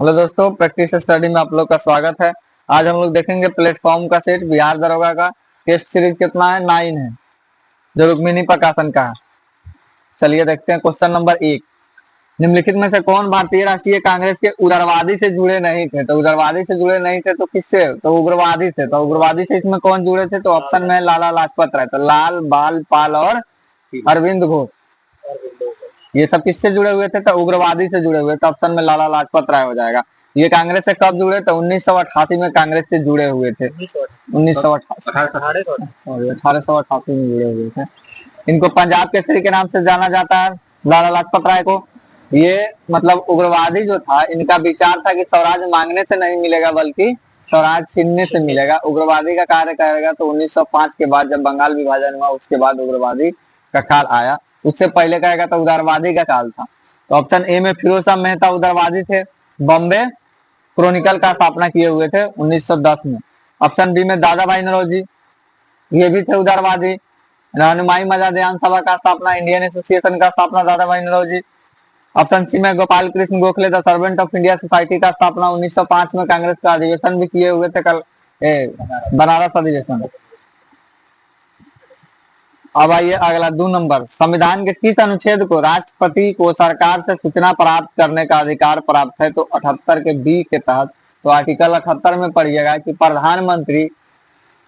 Hello दोस्तों, practice study में आप लोग का स्वागत है। आज हम लोग देखेंगे प्लेटफॉर्म का सेट बिहार दरोगा का। टेस्ट सीरीज कितना है? 9 है, जो रुक्मिणी प्रकाशन का है। चलिए देखते हैं क्वेश्चन नंबर 1। निम्नलिखित में से कौन भारतीय राष्ट्रीय कांग्रेस के उग्रवादी से जुड़े नहीं थे? तो उग्रवादी से जुड़े नहीं थे तो किससे? तो उग्रवादी से। तो उग्रवादी से इसमें कौन जुड़े थे? तो ऑप्शन में लाला लाजपत राय। तो लाल, बाल, पाल और अरविंद घोष, ये सब किससे जुड़े हुए थे? तो उग्रवादी से जुड़े हुए। तो ऑप्शन में लाला लाजपत राय हो जाएगा। ये कांग्रेस से कब जुड़े? तो 1988 में कांग्रेस से जुड़े हुए थे। 1888 में जुड़े हुए थे। इनको पंजाब केसरी के नाम से जाना जाता है, लाला लाजपत राय को। ये मतलब उग्रवादी जो था, इनका विचार था कि स्वराज मांगने से नहीं मिलेगा बल्कि स्वराज छीनने से मिलेगा। उग्रवादी का कार्य करेगा तो 1905 के बाद जब बंगाल विभाजन हुआ उसके बाद उग्रवादी का काल आया। उससे पहले कहेगा तो उदारवादी का काल था। तो ऑप्शन ए में फिरोज शाह मेहता उदारवादी थे, बॉम्बे क्रॉनिकल का स्थापना किए हुए थे 1910 में। ऑप्शन बी में दादा भाई नौरोजी, ये भी थे उदारवादी। रहनुमाई मजादियान सभा का स्थापना, इंडियन एसोसिएशन का स्थापना दादा भाई नौरोजी। ऑप्शन सी में Gopal Krishna Gokhale the servant of India society का स्थापना 1905 में कांग्रेस का अधिवेशन भी किए हुए थे, कल बनारस अधिवेशन। अब आइए अगला 2 नंबर। संविधान के किस अनुच्छेद को राष्ट्रपति को सरकार से सूचना प्राप्त करने का अधिकार प्राप्त है? तो 78 के बी के तहत। तो आर्टिकल 78 में पढ़िएगा कि प्रधानमंत्री,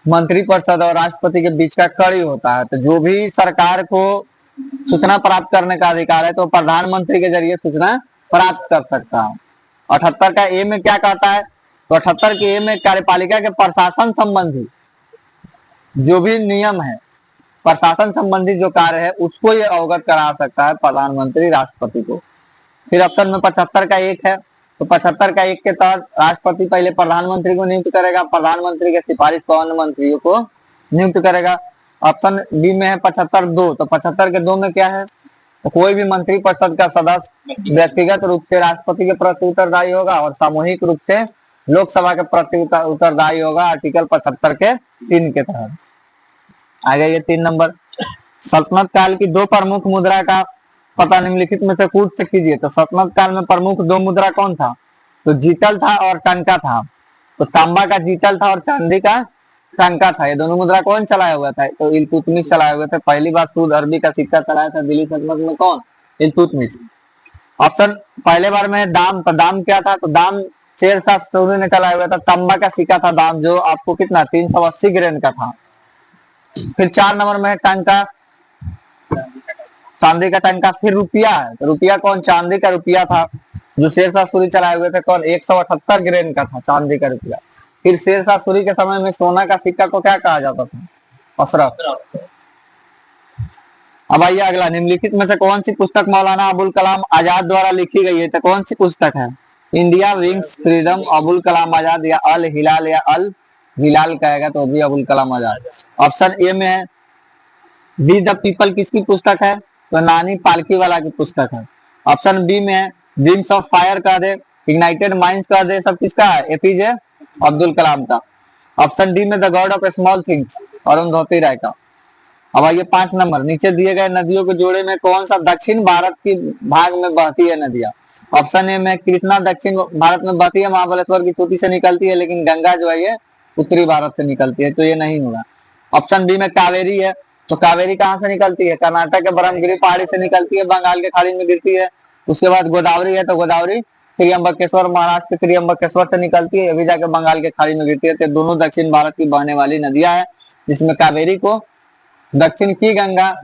मंत्रिपरिषद और राष्ट्रपति के बीच का कड़ी होता है। तो जो भी सरकार को सूचना प्राप्त करने का अधिकार है तो प्रधानमंत्री के जरिए सूचना प्राप्त कर सकता है। 78 का ए में क्या कहता है? तो 78 के ए में कार्यपालिका के प्रशासन संबंधी जो भी नियम है, प्रशासन संबंधी जो कार्य है उसको ये अवगत करा सकता है प्रधानमंत्री राष्ट्रपति को। फिर ऑप्शन में 75 का 1 है। तो 75 का 1 के तहत राष्ट्रपति पहले प्रधानमंत्री को नियुक्त करेगा, प्रधानमंत्री के सिफारिश को अन्य मंत्रियों को नियुक्त करेगा। ऑप्शन बी में है 75(2). तो 75 के 2 में क्या है? तो कोई भी मंत्रिपरिषद का सदस्य व्यक्तिगत रूप से राष्ट्रपति के प्रति उत्तरदायी होगा और सामूहिक रूप से लोकसभा के प्रति उत्तरदायी होगा, आर्टिकल 75 के 3 के तहत। आगे ये 3 नंबर। सल्तनत काल की 2 प्रमुख मुद्रा का पता निम्नलिखित में से कौन से कीजिए? तो सल्तनत काल में प्रमुख 2 मुद्रा कौन था? तो जीतल था और टंका था। तो तांबा का जीतल था और चांदी का टंका था। ये दोनों मुद्रा कौन चलाया हुआ था? तो इल्तुतमिश चलाए हुए थे। पहली बार शुद्ध अरबी का सिक्का चलाया था दिल्ली सल्तनत में कौन? इल्तुतमिश। ऑप्शन पहले बार में दाम, तो दाम क्या था? तो दाम शेरशाह सूरी ने चलाया हुआ था। तांबा का सिक्का था दाम, जो आपको कितना 380 ग्रेन का था। फिर 4 नंबर में टंका, चांदी का टंका। फिर रुपया है, तो रुपया कौन? चांदी का रुपया था जो शेरशाह सूरी चलाए हुए थे कौन? 178 ग्रेन का था चांदी का रुपया। फिर शेरशाह सूरी के समय में सोना का सिक्का को क्या कहा जाता था? अशरफ। अब आइए अगला। निम्नलिखित में से कौन सी पुस्तक मौलाना अबुल कलाम आजाद द्वारा लिखी गई है? तो कौन सी पुस्तक है? India wings freedom, Abul Kalam Azad, या अल हिलाल, या अल हिलाल कहेगा तो भी अबुल कलाम आजाद। ऑप्शन ए में है वी द पीपल, किसकी पुस्तक है? तो नानी पालकी वाला की पुस्तक है। ऑप्शन बी में है विंग्स ऑफ फायर कर दे, इग्नाइटेड माइंड्स कर दे, सब किसका है? एपीजे अब्दुल कलाम का। ऑप्शन डी में the God of Small Things, Arundhati Roy का। अब आइए 5 नंबर। नीचे दिए गए नदियों के जोड़े में कौन सा दक्षिण भारत की भाग में बहती है नदियां? ऑप्शन ए में कृष्णा दक्षिण भारत में बहती है, महाबलेश्वर की चोटी से निकलती है, लेकिन गंगा जो है ये उत्तरी भारत से निकलती है, तो ये नहीं होगा। ऑप्शन बी में कावेरी है। तो कावेरी कहाँ से निकलती है? कर्नाटक के ब्रह्मगिरी पहाड़ी से निकलती है, बंगाल के खाड़ी में गिरती है। उसके बाद गोदावरी है, तो गोदावरी त्रियंबकेश्वर, महाराष्ट्र के त्रियंबकेश्वर से निकलती है, अभी जाके बंगाल के खाड़ी में गिरती है। तो दोनों दक्षिण भारत की बहने वाली नदियां हैं, जिसमें कावेरी को दक्षिण की गंगा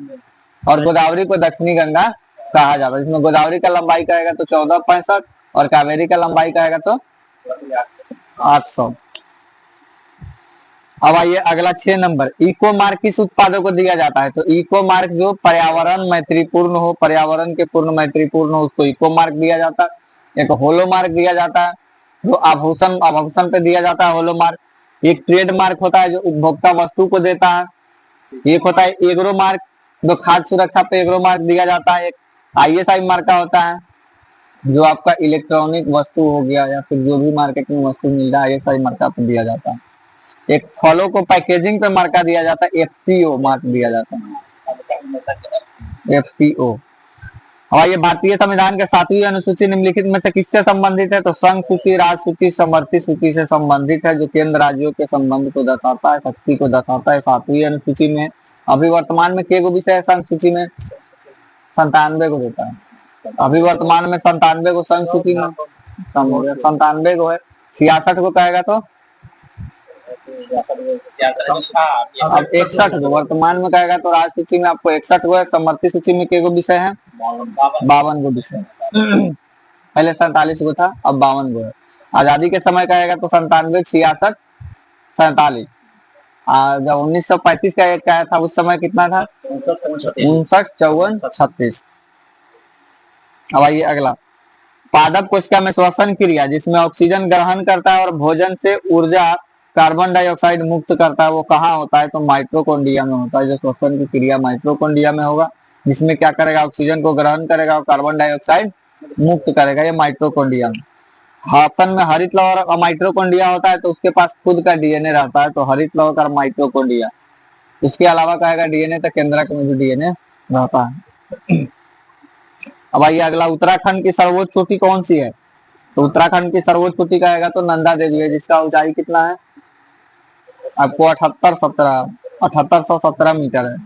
और गोदावरी को दक्षिणी गंगा कहा जाता है। इसमें गोदावरी का लंबाई कहेगा तो 1465 और कावेरी का लंबाई कहेगा तो 800। अब आइए अगला 6 नंबर। इको मार्क किस उत्पादों को दिया जाता है? तो इको मार्क जो पर्यावरण मैत्रीपूर्ण हो, पर्यावरण के पूर्ण मैत्रीपूर्ण हो, उसको इको मार्क दिया जाता है। एक होलो मार्क दिया जाता है जो आभूषण पे दिया जाता है, होलो मार्क। एक ट्रेड मार्क होता है जो उपभोक्ता वस्तु को देता है। एक होता है एग्रो मार्क, जो खाद्य सुरक्षा पे एग्रो मार्क दिया जाता है। एक आईएसआई मार्क का होता है जो आपका इलेक्ट्रॉनिक वस्तु हो गया या फिर जो भी मार्केट में वस्तु मिल रहा है, आईएसआई मार्क पे दिया जाता है। एक फलों को पैकेजिंग पे मार्का दिया जाता है, एफपीओ मार्क दिया जाता है, एफपीओ। और ये भारतीय संविधान के 7वीं अनुसूची निम्नलिखित में से किससे संबंधित है? तो संघ सूची, राज सूची, समवर्ती सूची से संबंधित है, जो केंद्र राज्यों के संबंध को दर्शाता है, शक्ति को दर्शाता है। 7वीं अनुसूची में अभी वर्तमान में के गो विषय है संघ सूची में? 97 को देता है। अभी वर्तमान में 97 को संघ सूची में कम हो गया, 97 को है। 66 को कहेगा तो अब 61 को वर्तमान में कहेगा तो राज सूची में आपको 61 को है। समवर्ती सूची में के गो विषय है? 52 को विषय। पहले 47 को था, अब 52 को है। आजादी के समय कहेगा तो 97, 66, 47। जब 1935 का एक आया था उस समय कितना था? 59, 54, 36। अब आइए अगला, पादप कोशिका में श्वसन क्रिया जिसमें ऑक्सीजन ग्रहण करता है और भोजन से ऊर्जा कार्बन डाइऑक्साइड मुक्त करता है, वो कहाँ होता है? तो माइटोकॉन्ड्रिया में होता है। जो श्वसन की क्रिया माइटोकॉन्ड्रिया में होगा, जिसमें क्या करेगा? ऑक्सीजन को ग्रहण करेगा और कार्बन डाइऑक्साइड मुक्त करेगा, ये माइटोकॉन्ड्रिया में। ऑप्शन में हरित लवण और माइटोकॉन्ड्रिया होता है तो उसके पास खुद का डीएनए रहता है, तो हरित लवण और माइटोकॉन्ड्रिया। इसके अलावा कहेगा डीएनए, तो केंद्रक में भी डीएनए रहता है। अब आइए अगला, उत्तराखंड की सर्वोच्च चोटी कौन सी है? तो उत्तराखंड की सर्वोच्च चोटी कहेगा तो नंदा देवी है, जिसका ऊंचाई कितना है? आपको 7817 मीटर है।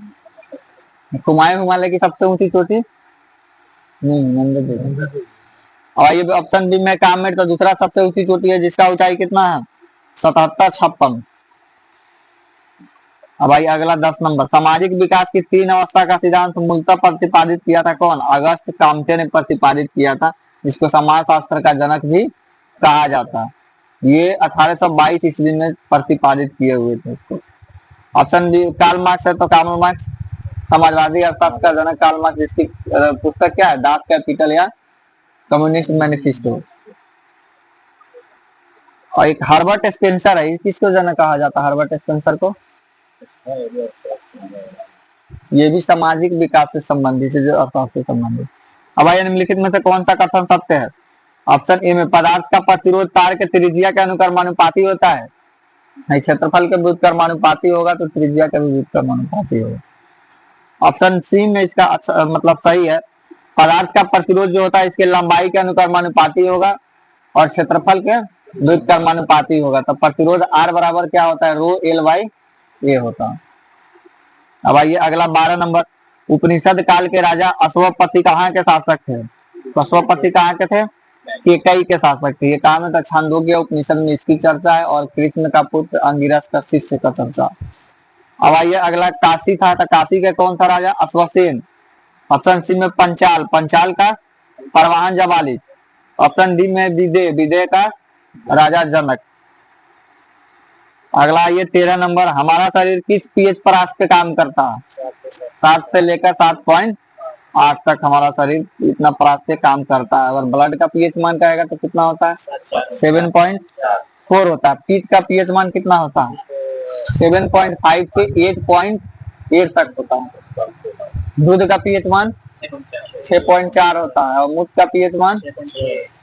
कुमायूं हिमालय की सबसे ऊंची चोटी नंदा देवी। और ये ऑप्शन बी में कामेट तो दूसरा सबसे ऊंची चोटी है, जिसका ऊंचाई कितना है? 7756। अब आइए अगला 10 नंबर, सामाजिक विकास की 3 अवस्था का सिद्धांत मूलतः प्रतिपादित किया था कौन? अगस्त काम्टे ने प्रतिपादित किया था, जिसको समाजशास्त्र का जनक भी कहा जाता है। ये 1822 ईस्वी में प्रतिपादित किए हुए थे इसको। ऑप्शन बी कार्ल मार्क्स है, तो कार्ल मार्क्स समाजवादी अर्थशास्त्र का जनक कार्ल मार्क्स, जिसकी पुस्तक क्या है? दास कैपिटल या कम्युनिस्ट मैनिफेस्टो। और एक हर्बर्ट स्पेंसर है, किसको जनक कहा जाता है हर्बर्ट स्पेंसर को? ये भी सामाजिक विकास से संबंधित है, जो अर्थशास्त्र से संबंधित। अब आइए निम्नलिखित में से कौन सा कथन सत्य है? ऑप्शन ए में पदार्थ का प्रतिरोध तार के त्रिज्या के अनुक्रमानुपाती होता है। नहीं, क्षेत्रफल के व्युत्क्रमानुपाती होगा तो त्रिज्या का भी व्युत्क्रमानुपाती होगा। ऑप्शन सी में इसका मतलब सही है, पदार्थ का प्रतिरोध जो होता है इसके लंबाई के अनुक्रमानुपाती होगा और क्षेत्रफल के व्युत्क्रमानुपाती होगा। तो प्रतिरोध आर बराबर क्या होता है? रो एल बाई ए होता है। अब आइए अगला 12 नंबर, उपनिषद काल के राजा अश्वपति कहाँ के शासक थे? तो अश्वपति कहाँ के थे? केकई के शासक थे। ये कहा में था छांदोग्य उपनिषद में इसकी चर्चा है, और कृष्ण का पुत्र अंगिरस का शिष्य का चर्चा। अब आइए अगला, काशी था, तो काशी के कौन था राजा? अश्वसेन। ऑप्शन सी में पंचाल, पंचाल का परवाहन जबाली। ऑप्शन डी में विदे, विदे का राजा जनक। अगला ये 13 नंबर, हमारा शरीर किस पीएच पर आंच पे काम करता है? 7 से लेकर 7.8 तक हमारा शरीर इतना परास पे काम करता है। अगर ब्लड का पीएच मान कहेगा तो कितना होता है? 7.4 होता है। पीट का पीएच मान कितना होता है? 7.5 से 8.8 तक होता है। दूध का पीएच मान 6.4 होता है, और मूत्र का पीएच मान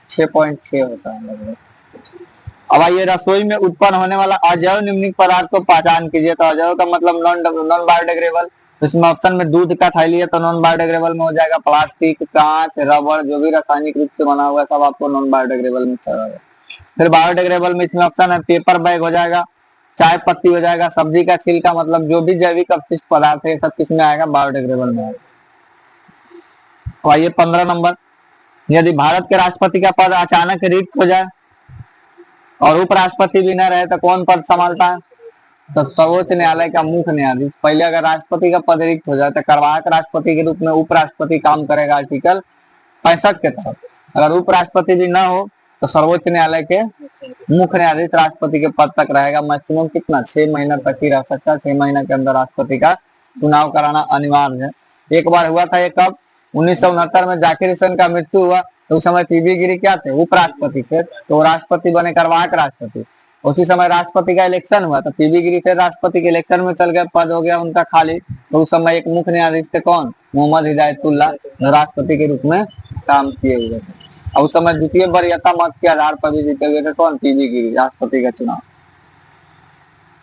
6.6 होता है। अब आइए, रसोई में उत्पन्न होने वाला अजैव निम्नलिखित पदार्थ को पहचान कीजिए। तो अजैव का मतलब नॉन बायोडिग्रेडेबल। इसमें ऑप्शन में दूध का थैली है तो नॉन बायोडिग्रेडेबल में हो जाएगा। प्लास्टिक, कांच, रबर, जो भी रासायनिक रूप से बना हुआ है सब आपको नॉन बायोडिग्रेडेबल में चलेगा। फिर बायोडिग्रेडेबल में इसमें ऑप्शन है पेपर बैग हो जाएगा, चाय पत्ती हो जाएगा, सब्जी का छिलका, मतलब जो भी जैविक अपशिष्ट पदार्थ है सब किसमें आएगा? बायोडिग्रेडेबल में आएगा। तो आइए 15 नंबर, यदि भारत के राष्ट्रपति का पद अचानक रिक्त हो जाए और उपराष्ट्रपति भी न रहे तो कौन पद संभालता है? तो सर्वोच्च न्यायालय का मुख्य न्यायाधीश। पहले अगर राष्ट्रपति का पद रिक्त हो जाए तो कार्यवाहक राष्ट्रपति के रूप में उपराष्ट्रपति काम करेगा आर्टिकल 65 के तहत। अगर उपराष्ट्रपति भी न हो तो सर्वोच्च न्यायालय के मुख्य न्यायाधीश राष्ट्रपति के पद तक रहेगा। मैक्सिमम कितना? 6 महीना तक ही रह सकता है। 6 महीने के अंदर राष्ट्रपति का चुनाव कराना अनिवार्य है। एक बार हुआ था, ये कब? 1969 में जाकिर हुसैन का मृत्यु हुआ तो उस समय पीवी गिरी क्या थे? उपराष्ट्रपति थे, तो राष्ट्रपति बने कार्यवाहक राष्ट्रपति। उसी समय राष्ट्रपति का इलेक्शन हुआ तो पीवी गिरी थे राष्ट्रपति के इलेक्शन में चल गए, पद हो गया उनका खाली। तो उस समय एक मुख्य न्यायाधीश थे कौन? मोहम्मद हिदायतुल्लाह, जो राष्ट्रपति के रूप में काम किए हुए थे। और उस समय द्वितीय वरीयता मत के आधार पर भी जीते हुए थे कौन? पीवी गिरी, राष्ट्रपति का चुनाव।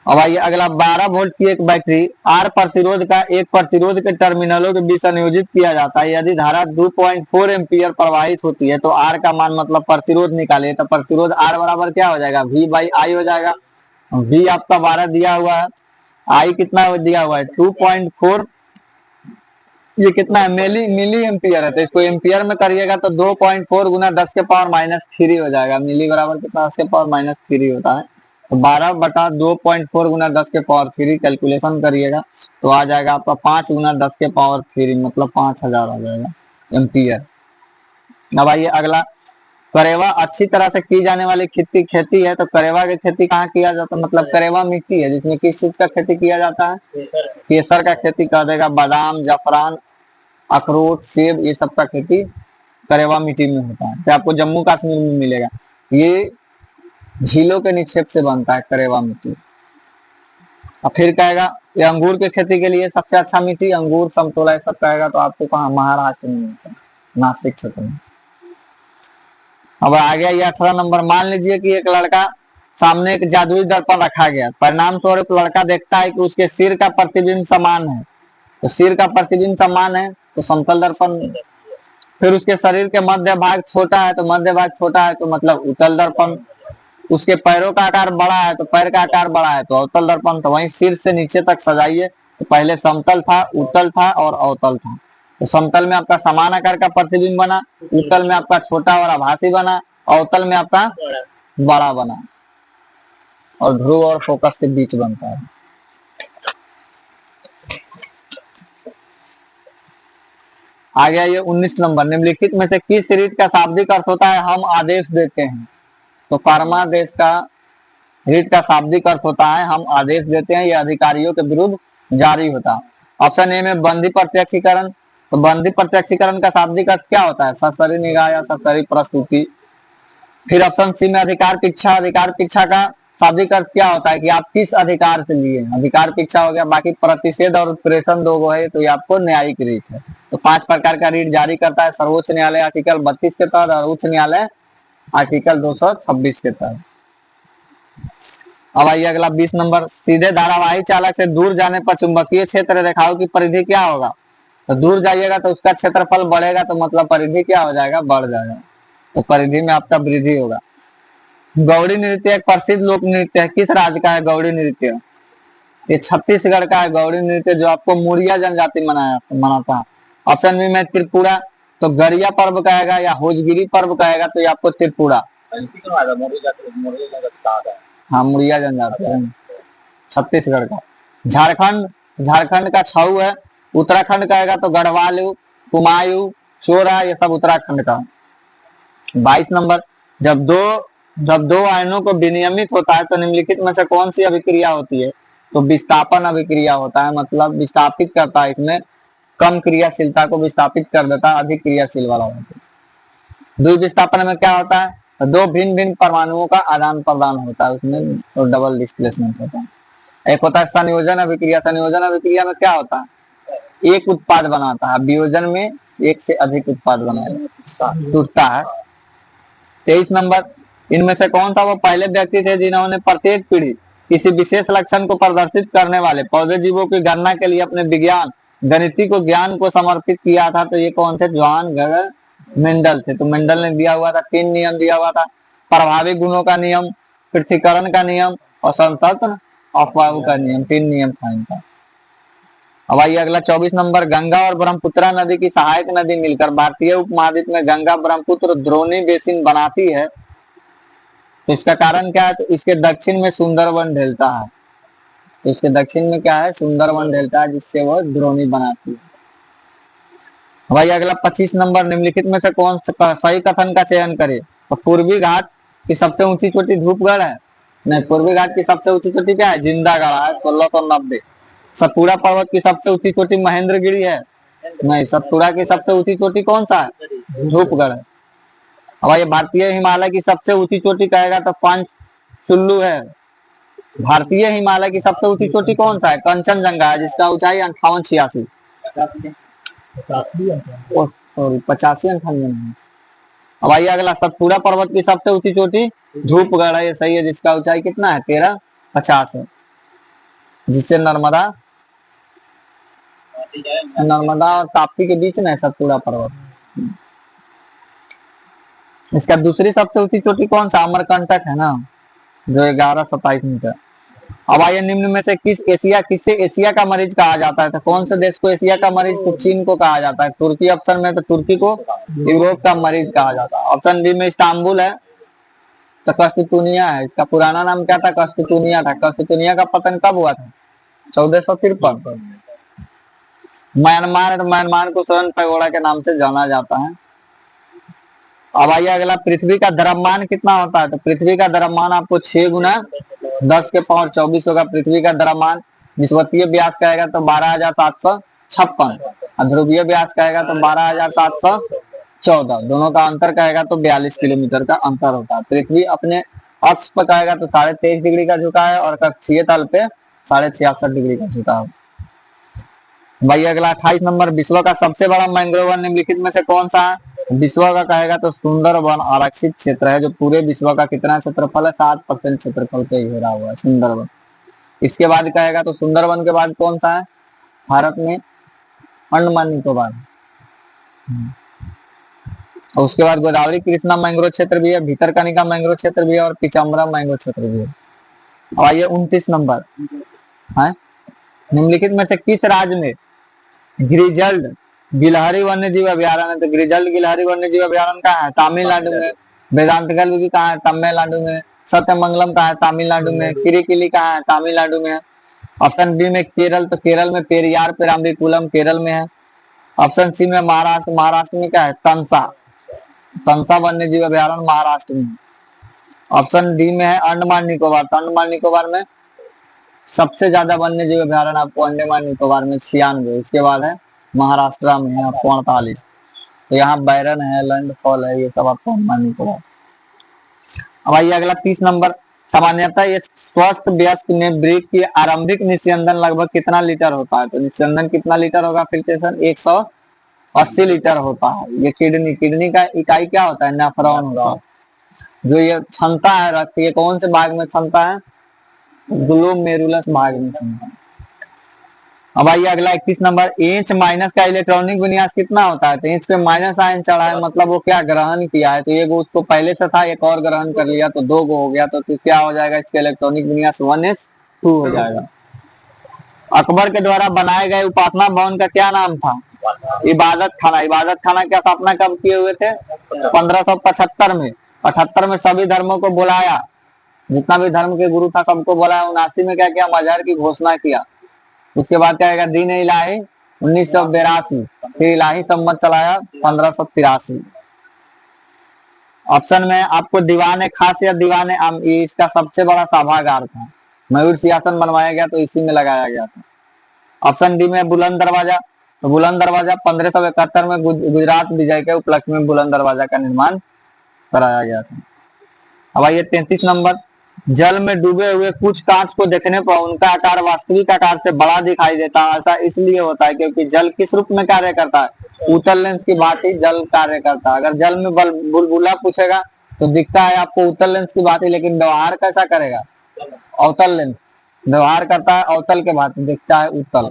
अब आइए अगला 12 वोल्ट की एक बैटरी आर प्रतिरोध का एक प्रतिरोध के टर्मिनलों के बीच संयोजित किया जाता है। यदि धारा 2.4 एम्पियर प्रवाहित होती है तो आर का मान मतलब प्रतिरोध निकालिए, तो प्रतिरोध आर बराबर क्या हो जाएगा, वी बाई आई हो जाएगा। वी आपका 12 दिया हुआ है, आई कितना दिया हुआ है 2.4, ये कितना है मिली एम्पियर है, तो इसको एम्पियर में करिएगा तो 2.4 गुना 10 के पावर -3 हो जाएगा। मिली बराबर कितना 10 के पावर -3 होता है, तो 12 बटा 2.4 गुना 10 के पावर 3 कैलकुलेशन करिएगा तो आ जाएगा आपका 5 गुना 10 के पावर 3 मतलब 5000 आ जाएगा एम्पियर। अब आइए अगला, करेवा अच्छी तरह से की जाने वाली खेती है, तो करेवा की खेती कहाँ किया जाता है, मतलब करेवा मिट्टी है जिसमें किस चीज का खेती किया जाता है, केसर का खेती कर देगा, बादाम, जाफरान, अखरोट, सेब, ये सब का खेती करेवा मिट्टी में होता है, तो आपको जम्मू कश्मीर में मिलेगा। ये झीलों के निक्षेप से बनता है करेवा मिट्टी। अब फिर कहेगा ये अंगूर की खेती के लिए सबसे अच्छा मिट्टी, अंगूर, समतोला, ये सब कहेगा तो आपको कहाँ महाराष्ट्र में मिलता है, नासिक क्षेत्र में। अब आ गया ये 18 नंबर, मान लीजिए कि एक लड़का सामने एक जादुई दर्पण रखा गया, परिणाम स्वरूप लड़का देखता है कि उसके सिर का प्रतिबिंब समान है, तो सिर का प्रतिबिंब समान है तो समतल दर्पण। फिर उसके शरीर के मध्य भाग छोटा है, तो मध्य भाग छोटा है तो मतलब उत्तल दर्पण। उसके पैरों का आकार बड़ा है तो पैर का आकार बड़ा है तो अवतल दर्पण। तो वहीं सिर से नीचे तक सजाइए, तो पहले समतल था, उत्तल था और अवतल था। तो समतल में आपका समान आकार का प्रतिबिंब बना, उत्तल में आपका छोटा और आभासी बना, अवतल में आपका बड़ा बना, और ध्रुव और फोकस के बीच बनता है। आ गया ये 19 नंबर, निम्नलिखित में से किस रीट का शाब्दिक अर्थ होता है हम आदेश देते हैं, तो परमादेश का रीट का शाब्दिक अर्थ होता है हम आदेश देते हैं, यह अधिकारियों के विरुद्ध जारी होता है। ऑप्शन ए में बंदी प्रत्यक्षीकरण, तो बंदी प्रत्यक्षीकरण का शाब्दिक अर्थ क्या होता है, ससरी निगाह या ससरी प्रस्तुति। फिर ऑप्शन सी में अधिकार पीछा, अधिकार पीछा का शाब्दिक अर्थ क्या होता है कि आप किस अधिकार से लिए, अधिकार पीछा हो गया। बाकी प्रतिषेध और उत्प्रेषण दो गो है, तो ये आपको न्यायिक रीट है। तो 5 प्रकार का रीट जारी करता है सर्वोच्च न्यायालय आर्टिकल 32 के तहत और उच्च न्यायालय आर्टिकल 226 के तहत। अब आइए अगला 20 नंबर, सीधे धारावाही चालक से दूर जाने पर चुंबकीय क्षेत्र रेखाओं की परिधि क्या होगा, तो दूर जाइएगा तो उसका क्षेत्रफल बढ़ेगा, तो मतलब परिधि क्या हो जाएगा, बढ़ जाएगा, तो परिधि में आपका वृद्धि होगा। गौड़ी नृत्य एक प्रसिद्ध लोक नृत्य है, किस राज्य का है गौड़ी नृत्य, ये छत्तीसगढ़ का है गौड़ी नृत्य, जो आपको मुड़िया जनजाति मनाता है। ऑप्शन बी में त्रिपुरा, तो गरिया पर्व कहेगा या होजगिरी पर्व कहेगा, तो ये आपको त्रिपुरा, हाँ मुड़िया जनजाति है छत्तीसगढ़ का। झारखंड, झारखंड का छऊ है। उत्तराखंड कहेगा तो गढ़वाल, कुमायूं, चोरा, ये सब उत्तराखंड का। 22 नंबर, जब दो आयनों को विनियमित होता है तो निम्नलिखित में से कौन सी अभिक्रिया होती है, तो विस्थापन अभिक्रिया होता है, मतलब विस्थापित करता है, इसमें कम क्रियाशीलता को विस्थापित कर देता है, अधिक क्रियाशील वाला होता है। द्विविस्थापन में क्या होता है, दो भिन्न भिन्न परमाणुओं का आदान प्रदान होता है, उसमें तो डबल डिस्प्लेसमेंट होता है। एक होता है संयोजन अभिक्रिया, संयोजन अभिक्रिया में क्या होता है एक उत्पाद बनाता है, वियोजन में एक से अधिक उत्पाद बनाता टूटता है। 23 नंबर, इनमें से कौन सा वो पहले व्यक्ति थे जिन्होंने प्रत्येक पीढ़ी किसी विशेष लक्षण को प्रदर्शित करने वाले पौधे जीवों की गणना के लिए अपने विज्ञान गणितीय को ज्ञान को समर्पित किया था, तो ये कौन थे, जॉन गगर मेंडल थे। तो मेंडल ने दिया हुआ था 3 नियम दिया हुआ था, प्रभावी गुणों का नियम, पृथ्वीकरण का नियम और संतत्व अफवाह का नियम, 3 नियम था इनका। अब आइए अगला 24 नंबर, गंगा और ब्रह्मपुत्रा नदी की सहायक नदी मिलकर भारतीय उपमहाद्वीप में गंगा ब्रह्मपुत्र द्रोणी बेसिन बनाती है, तो इसका कारण क्या है, तो इसके दक्षिण में सुंदरवन डेल्टा है, तो इसके दक्षिण में क्या है, सुंदरवन डेल्टा है, जिससे वह द्रोणी बनाती है। भाई अगला 25 नंबर, निम्नलिखित में से कौन सही कथन का चयन करे, तो पूर्वी घाट की सबसे ऊंची चोटी धूपगढ़ है, नहीं, पूर्वी घाट की सबसे ऊंची चोटी क्या है, जिंदागढ़ है 1690। सतपुड़ा पर्वत की सबसे ऊंची चोटी महेंद्रगिरी है, नहीं, सतपुड़ा की सबसे ऊंची चोटी कौन सा है, धूपगढ़ है। अब ये भारतीय हिमालय की सबसे ऊंची चोटी कहेगा तो पंचचुल्लू है। भारतीय हिमालय की सबसे ऊंची चोटी कौन सा है, कंचनजंगा है, जिसका ऊंचाई 5886, सॉरी 85-98। अब आइए अगला, सतपुड़ा पर्वत की सबसे ऊंची चोटी धूपगढ़ है, ये सही है, जिसका ऊंचाई कितना है 1350 है। जिससे नर्मदा और ताप्ती के बीच में है सतपुड़ा पर्वत। इसका दूसरी सबसे ऊंची चोटी कौन सा? अमरकंटक है ना, जो 1127 मीटर। अब आइए, निम्न में से किससे एशिया का मरीज कहा जाता है? तो कौन से देश को एशिया का मरीज? तो चीन को कहा जाता है। तुर्की ऑप्शन में, तो तुर्की को यूरोप का मरीज कहा जाता है। ऑप्शन बी में इस्तांबुल है, तो कस्तूनिया है। इसका पुराना नाम क्या था? कस्तूनिया था। कस्तूनिया का पतन कब हुआ था? 1453। म्यांमार को स्वर्ण पैगोड़ा के नाम से जाना जाता है। अब आइए अगला, पृथ्वी का द्रव्यमान कितना होता है? तो पृथ्वी का द्रव्यमान आपको 6 गुना 10 के पावर 24 होगा पृथ्वी का द्रव्यमान। विषुवतीय व्यास कहेगा तो 12,756, और ध्रुवीय व्यास कहेगा तो 12,714। दोनों का अंतर कहेगा तो 42 किलोमीटर का अंतर होता है। पृथ्वी अपने अक्ष पर कहेगा तो 23.5 डिग्री का झुका है, और कक्षीय तल पे 66.5 डिग्री का झुका है। भाई अगला 28 नंबर, विश्व का सबसे बड़ा मैंग्रोव वन निम्नलिखित में से कौन सा है? विश्व का कहेगा तो सुंदरवन आरक्षित क्षेत्र है, जो पूरे विश्व का कितना क्षेत्रफल है? 7% क्षेत्रफल पे घेरा हुआ है सुंदरवन। इसके बाद कहेगा तो सुंदरवन के बाद कौन सा है भारत में? अंडमान निकोबार। और उसके बाद गोदावरी कृष्णा मैंग्रोव क्षेत्र भी है, भीतरकनिका मैंग्रोव क्षेत्र भी है, और पिचम्बरा मैंग्रोव क्षेत्र भी है। अब आइए 29 नंबर है, निम्नलिखित में से किस राज्य में ग्रिजल्ड गिलहरी वन्य जीव अभ्यारण्य है? तो ग्रिजल्ड गिलहरी वन्य जीव अभ्यारण्य कहाँ है? तमिलनाडु में। वेदांतगल की कहाँ है? तमिलनाडु में। सत्यमंगलम कहाँ है? तमिलनाडु में। किरिकिली कहाँ है? तमिलनाडु में है। ऑप्शन बी में केरल, तो केरल में पेरियार पेराम्बिकुलम केरल में है। ऑप्शन सी में महाराष्ट्र, महाराष्ट्र में क्या है? तंसा वन्य जीव अभ्यारण्य महाराष्ट्र में। ऑप्शन डी में है अंडमान निकोबार, तो अंडमान निकोबार में सबसे ज्यादा वन्य जीव अभ्यारण्य आपको अंडमान निकोबार में 96। इसके बाद है महाराष्ट्र में है आपको 48। तो यहाँ बैरन है, लैंडफॉल है, ये सब आपको अंडमान निकोबार। अब आइए अगला 30 नंबर, सामान्यतः ये स्वस्थ वयस्क में ब्रीक की आरंभिक निस्यंदन लगभग कितना लीटर होता है? तो निस्यंदन कितना लीटर होगा? फिल्ट्रेशन 180 लीटर होता है। ये किडनी का इकाई क्या होता है? नेफ्रॉन होता है। जो ये क्षमता है रक्त, ये कौन से भाग में क्षमता है? ग्लोमेरुलस भाग में क्षमता। अब आइए अगला 31 नंबर, एच माइनस का इलेक्ट्रॉनिक विन्यास कितना होता है? तो एच पे माइनस आयन चढ़ा है, मतलब वो क्या ग्रहण किया है? तो ये उसको पहले से था, एक और ग्रहण कर लिया तो 2 हो गया, तो क्या हो जाएगा? इसका इलेक्ट्रॉनिक विन्यास 1s2 हो जाएगा। अकबर के द्वारा बनाए गए उपासना भवन का क्या नाम था? इबादत खाना। इबादत खाना की स्थापना कब किए हुए थे? 1575 में। 78 में सभी धर्मों को बुलाया, जितना भी धर्म के गुरु था सबको बुलाया। 79 में क्या किया? मजहर की घोषणा किया। उसके बाद क्या आएगा? दीन इलाही 1982, फिर इलाही सम्मत चलाया 1583। ऑप्शन में आपको दीवाने खास या दीवाने आम, ये इसका सबसे बड़ा सभागार था। मयूर सिंहासन बनवाया गया तो इसी में लगाया गया था। ऑप्शन डी में बुलंद दरवाजा, तो बुलंद दरवाजा 1571 में गुजरात विजय के उपलक्ष्य में बुलंद दरवाजा का निर्माण कराया गया था। अब आइए 33 नंबर, जल में डूबे हुए कुछ कांच को देखने पर उनका आकार वास्तविक आकार से बड़ा दिखाई देता है। ऐसा इसलिए होता है क्योंकि जल किस रूप में कार्य करता है? उत्तल लेंस की भांति जल कार्य करता है। अगर जल में बुलबुला पूछेगा तो दिखता है आपको उत्तल लेंस की भांति, लेकिन व्यवहार कैसा करेगा? अवतल लेंस व्यवहार करता है, अवतल के भांति दिखता है उत्तल।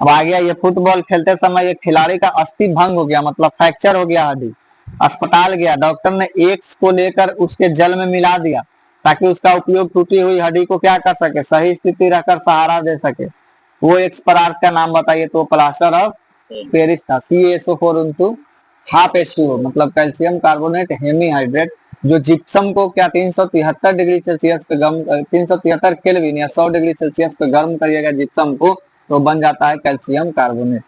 अब आ गया ये फुटबॉल खेलते समय एक खिलाड़ी का अस्थि भंग हो गया, मतलब फ्रैक्चर हो गया हड्डी, अस्पताल गया, डॉक्टर ने एक्स को लेकर उसके जल में मिला दिया ताकि उसका उपयोग टूटी हुई हड्डी को क्या कर सके? सही स्थिति रखकर सहारा दे सके। वो एक्स पदार्थ का नाम बताइए। तो प्लास्टर ऑफ पेरिस था, CaSO4 हाफ H2O, मतलब कैल्शियम कार्बोनेट हेमीहाइड्रेट, जो जिप्सम को क्या 373 डिग्री सेल्सियस पे गर्म, 373 केल्विन या 100 डिग्री सेल्सियस पे गर्म करिएगा जिप्सम को, तो बन जाता है कैल्शियम कार्बोनेट।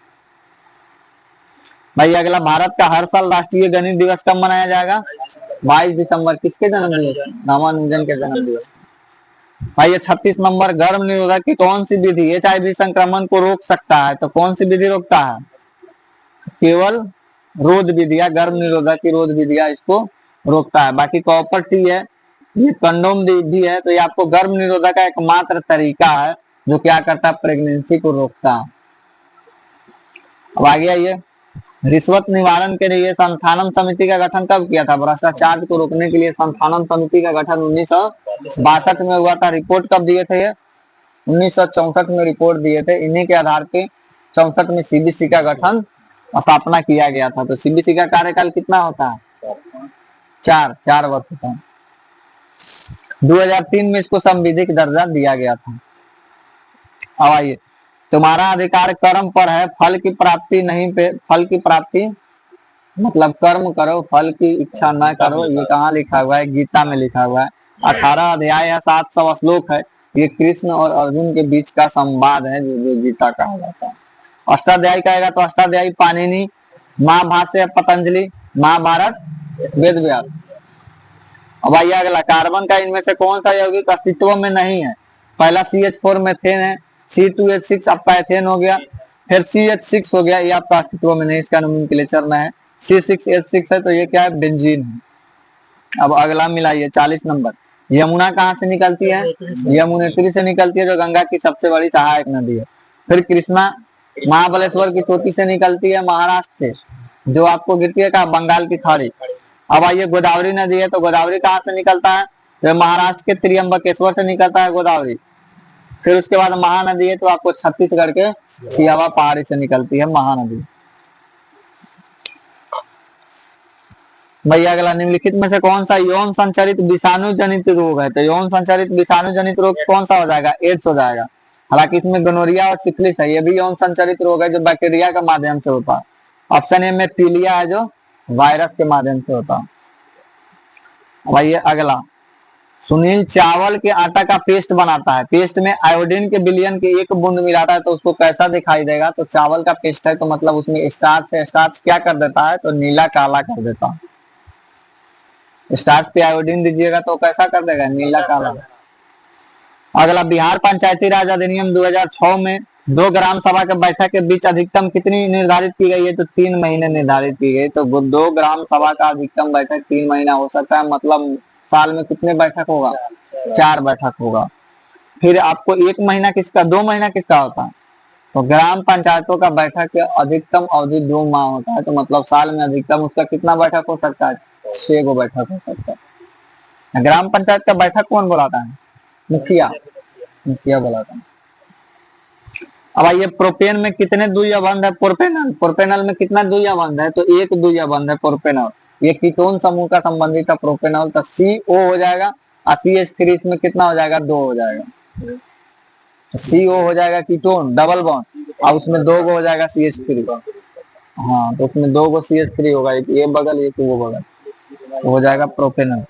भाई अगला, भारत का हर साल राष्ट्रीय गणित दिवस कब मनाया जाएगा? 22 दिसंबर। किसके जन्म दिवस? रामानुजन के जन्म दिवस। भाई ये 36 नंबर, गर्भ निरोधक की कौन सी विधि HIV संक्रमण को रोक सकता है? तो कौन सी विधि रोकता है? केवल रोध विधिया, गर्भ निरोधक की रोध विधिया इसको रोकता है। बाकी कॉपर टी है, ये कंडोम भी है, तो ये आपको गर्भ निरोधक का एकमात्र तरीका है जो क्या करता है? प्रेगनेंसी को रोकता है। अब आ गया ये रिश्वत निवारण के लिए संस्थानम समिति का गठन कब किया था? भ्रष्टाचार को रोकने के लिए संस्थानम समिति का गठन 1962 में हुआ था। रिपोर्ट कब दिए थे ये? 1964 में रिपोर्ट दिए थे। इन्हीं के आधार पे 64 में सीबीसी का गठन स्थापना किया गया था। तो सीबीसी का कार्यकाल कितना होता है? 4 वर्ष होता है। 2003 में इसको संविधिक दर्जा दिया गया था। अब आइए, तुम्हारा अधिकार कर्म पर है, फल की प्राप्ति नहीं पे, फल की प्राप्ति मतलब कर्म करो, फल की इच्छा न करो। ये कहाँ लिखा हुआ है? गीता में लिखा हुआ है। 18 अध्याय है, 700 श्लोक है। ये कृष्ण और अर्जुन के बीच का संवाद है जो गीता कहा जाता है। अष्टाध्यायी कहेगा तो अष्टाध्यायी पाणिनि, महाभाष्य पतंजलि, महाभारत वेद व्यास। अब आइए अगला, कार्बन का इनमें से कौन सा यौगिक अस्तित्व में नहीं है? पहला CH4 मेथेन है, C2H6 आपका एथेन हो गया, फिर CH6 हो गया, ये आपका अस्तित्व में नहीं, इसका नोमेनक्लेचर में है। C6H6 है तो ये क्या है? बेंजीन है। अब अगला मिलाइए 40 नंबर। यमुना कहाँ से निकलती है? यमुनेत्री से निकलती है, जो गंगा की सबसे बड़ी सहायक नदी है। फिर कृष्णा महाबलेश्वर की चोटी से निकलती है, महाराष्ट्र से, जो आपको गिरती है कहा? बंगाल की खाड़ी। अब आइए, गोदावरी नदी है, तो गोदावरी कहाँ से निकलता है? तो महाराष्ट्र के त्रियंबकेश्वर से निकलता है गोदावरी। फिर उसके बाद महानदी है तो आपको छत्तीसगढ़ के सियावा पहाड़ी से निकलती है महानदी। भैया अगला, निम्नलिखित में से कौन सा यौन संचारित विषाणु जनित रोग है? तो यौन संचारित विषाणु जनित रोग कौन सा हो जाएगा? एड्स हो जाएगा। हालांकि इसमें गोनोरिया और सिफिलिस है, ये भी यौन संचारित रोग है जो बैक्टीरिया के माध्यम से होता है। ऑप्शन ए में पीलिया है जो वायरस के माध्यम से होता है। भैया अगला, सुनील चावल के आटा का पेस्ट बनाता है, पेस्ट में आयोडीन के बिलियन के 1 बूंद मिलाता है तो उसको कैसा दिखाई देगा? तो चावल का पेस्ट है तो मतलब उसमें स्टार्च है, स्टार्च क्या कर देता है? तो नीला काला कर देता है। स्टार्च पे आयोडीन दीजिएगा तो कैसा कर देगा? नीला काला। अगला, बिहार पंचायती राज अधिनियम 2006 में 2 ग्राम सभा के बैठक के बीच अधिकतम कितनी निर्धारित की गई है? तो 3 महीने निर्धारित की गई। तो 2 ग्राम सभा का अधिकतम बैठक 3 महीना हो सकता है, मतलब साल में कितने बैठक होगा? 4 बैठक होगा। फिर आपको 1 महीना किसका, 2 महीना किसका होता है? तो ग्राम पंचायतों का बैठक के अधिकतम अवधि 2 माह होता है, तो मतलब साल में अधिकतम उसका कितना बैठक हो सकता है? 6 गो बैठक हो सकता है। ग्राम पंचायत का बैठक कौन बुलाता है? मुखिया, मुखिया बुलाता है। अब आइए, प्रोपेन में कितने द्वितीय बंध है? प्रोपेनल, प्रोपेनल में कितना द्वितीय बंध है? तो 1 द्वितीय बंध है प्रोपेनल। ये कीटोन समूह का संबंधित है प्रोपेनॉल, तो CO हो जाएगा और CH3 इसमें कितना हो जाएगा? 2 हो जाएगा। CO हो जाएगा कीटोन डबल बॉन्ड और उसमें 2 गो हो जाएगा CH3। हाँ, तो उसमें 2 गो CH3 होगा, एक ये बगल एक वो बगल, हो जाएगा प्रोपेनॉल।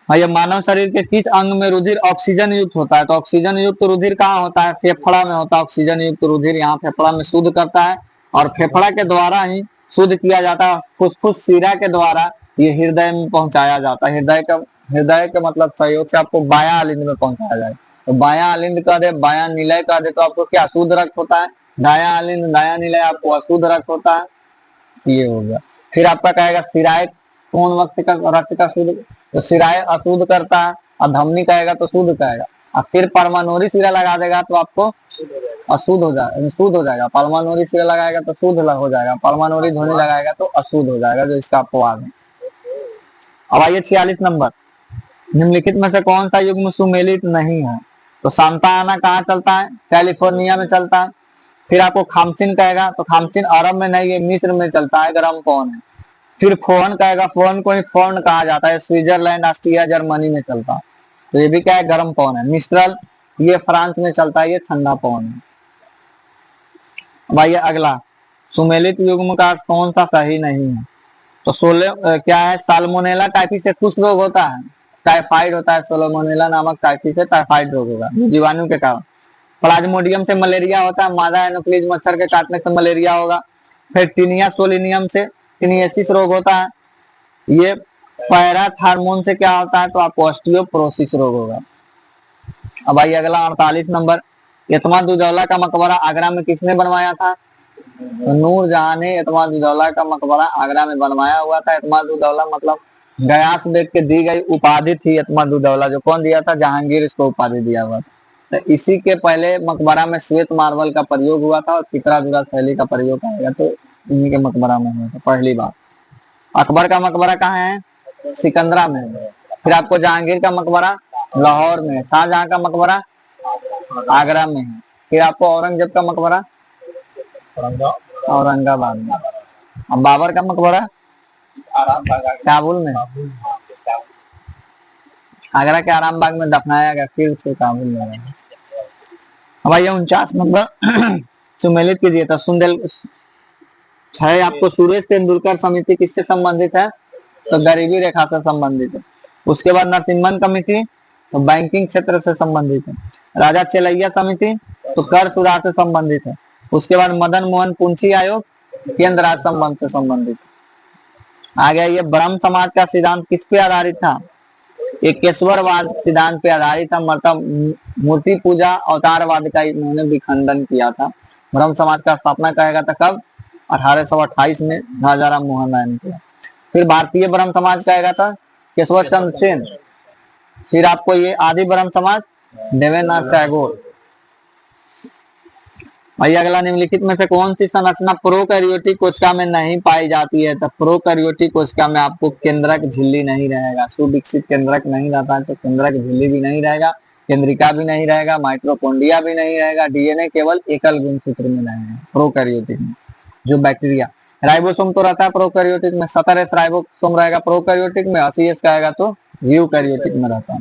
हाँ, ये मानव शरीर के किस अंग में रुधिर ऑक्सीजन युक्त होता है? तो ऑक्सीजन युक्त रुधिर कहाँ होता है? फेफड़ा में होता है ऑक्सीजन युक्त रुधिर। यहाँ फेफड़ा में शुद्ध करता है और फेफड़ा के द्वारा ही शुद्ध किया जाता है। फुसफुस शिरा के द्वारा ये हृदय में पहुंचाया जाता है। हृदय का मतलब सहयोग से आपको बायां आलिंद में पहुंचाया जाए। तो बायां आलिंद कह दे, बायां निलय कह दे तो आपको क्या? शुद्ध रक्त होता है। दायां आलिंद दायां निलय आपको अशुद्ध रक्त होता है। ये हो गया। फिर आपका कहेगा शिराए कौन वक्त का रक्त का शुद्ध? तो शिराए अशुद्ध करता है और धमनी कहेगा तो शुद्ध कहेगा। और फिर परमाणुरी शिरा लगा देगा तो आपको अशुद्ध हो जाएगा, शुद्ध हो जाएगा। परमाणुरी शिरा लगाएगा तो शुद्ध हो जाएगा, परमाणुरी ध्वनि लगाएगा तो अशुद्ध हो जाएगा, जो इसका अपवाद है। अब आइए 46 नंबर, निम्नलिखित में से कौन सा युग्म सुमेलित नहीं है? तो सांता आना कहाँ चलता है? कैलिफोर्निया में चलता है। फिर आपको खामचिन कहेगा तो खामचिन अरब में नहीं है, मिस्र में चलता है, गर्म पवन है। फिर फोन कहेगा, फोन को ही फोन कहा जाता है, स्विट्जरलैंड ऑस्ट्रिया जर्मनी में चलता है। तो ये भी क्या है? गर्म पवन है। मिस्ट्रल ये फ्रांस में चलता है, ये ठंडा पवन है। भाई अगला, सुमेलित युग्म का कौन सा सही नहीं है? तो क्या है? साल्मोनेला टाइफी से कुछ रोग होता है, टाइफाइड होता है। साल्मोनेला नामक टाइफी से टाइफाइड रोग होगा जीवाणु के कारण। प्लाज्मोडियम से मलेरिया होता है, मादा एनोफ्लिज मच्छर के काटने से मलेरिया होगा। फिर टीनिया सोलिनियम से टीनियसिस रोग होता है। ये पैराथार्मोन से क्या होता है? तो आपको ऑस्टियोपोरोसिस रोग होगा। अब आइए अगला 48 नंबर, एतमाद-उद-दौला का मकबरा आगरा में किसने बनवाया था? तो नूरजहां ने एतमाद-उद-दौला का मकबरा आगरा में बनवाया हुआ था। एतमाद-उद-दौला मतलब गयास बेग के दी गई उपाधि थी एतमाद-उद-दौला, जो कौन दिया था? जहांगीर इसको उपाधि दिया हुआ था। तो इसी के पहले मकबरा में श्वेत मार्बल का प्रयोग हुआ था और चित्रा शैली का प्रयोग आएगा, तो इन्हीं के मकबरा में हुआ था पहली बार। अकबर का मकबरा कहाँ है? सिकंदरा में। फिर आपको जहांगीर का मकबरा लाहौर में, शाहजहां का मकबरा आगरा में है। फिर आपको औरंगजेब का मकबरा औरंगाबाद में। अब बाबर का मकबरा काबुल में। आगरा के आरामबाग में दफनाया गया, फिर उसको काबुल में। भाई 49 नंबर सुमेलित कीजिए। तो सुंदर है आपको सुरेश तेंदुलकर समिति किससे संबंधित है? तो गरीबी रेखा से संबंधित है। उसके बाद नरसिम्हन कमेटी तो बैंकिंग क्षेत्र से संबंधित है। राजा चेलैया समिति तो कर सुधार से संबंधित है। उसके बाद मदन मोहन पुंछी आयोग केंद्र राज्य संबंध से संबंधित। आ गया ये ब्रह्म समाज का सिद्धांत किस पे आधारित था? एकेश्वरवाद सिद्धांत पे आधारित था। मतलब मूर्ति पूजा अवतारवाद का इन्होंने विखंडन किया था। ब्रह्म समाज का स्थापना करेगा था कब? 1828 में राजाराम मोहन राय ने किया। फिर भारतीय ब्रह्म समाज कहेगा था केशव चंद्र सेन। फिर आपको ये आदि ब्रह्म समाज देवेंद्रनाथ टैगोर। भाई अगला निम्नलिखित में से कौन सी संरचना प्रोकैरियोटिक कोशिका में नहीं पाई जाती है? तो प्रोकैरियोटिक कोशिका में आपको केंद्रक झिल्ली नहीं रहेगा। सुविकसित केंद्रक नहीं रहता है तो केंद्रक झिल्ली भी नहीं रहेगा, केंद्रिका भी नहीं रहेगा, माइटोकॉन्ड्रिया भी नहीं रहेगा, डीएनए केवल एकल गुणसूत्र में रहेगा प्रोकैरियोटिक में। जो बैक्टीरिया राइबोसोम तो रहता है प्रोकैरियोटिक में, 17S राइबोसोम रहेगा प्रोकैरियोटिक में, 80S कहेगा तो यूकैरियोटिक में रहता है।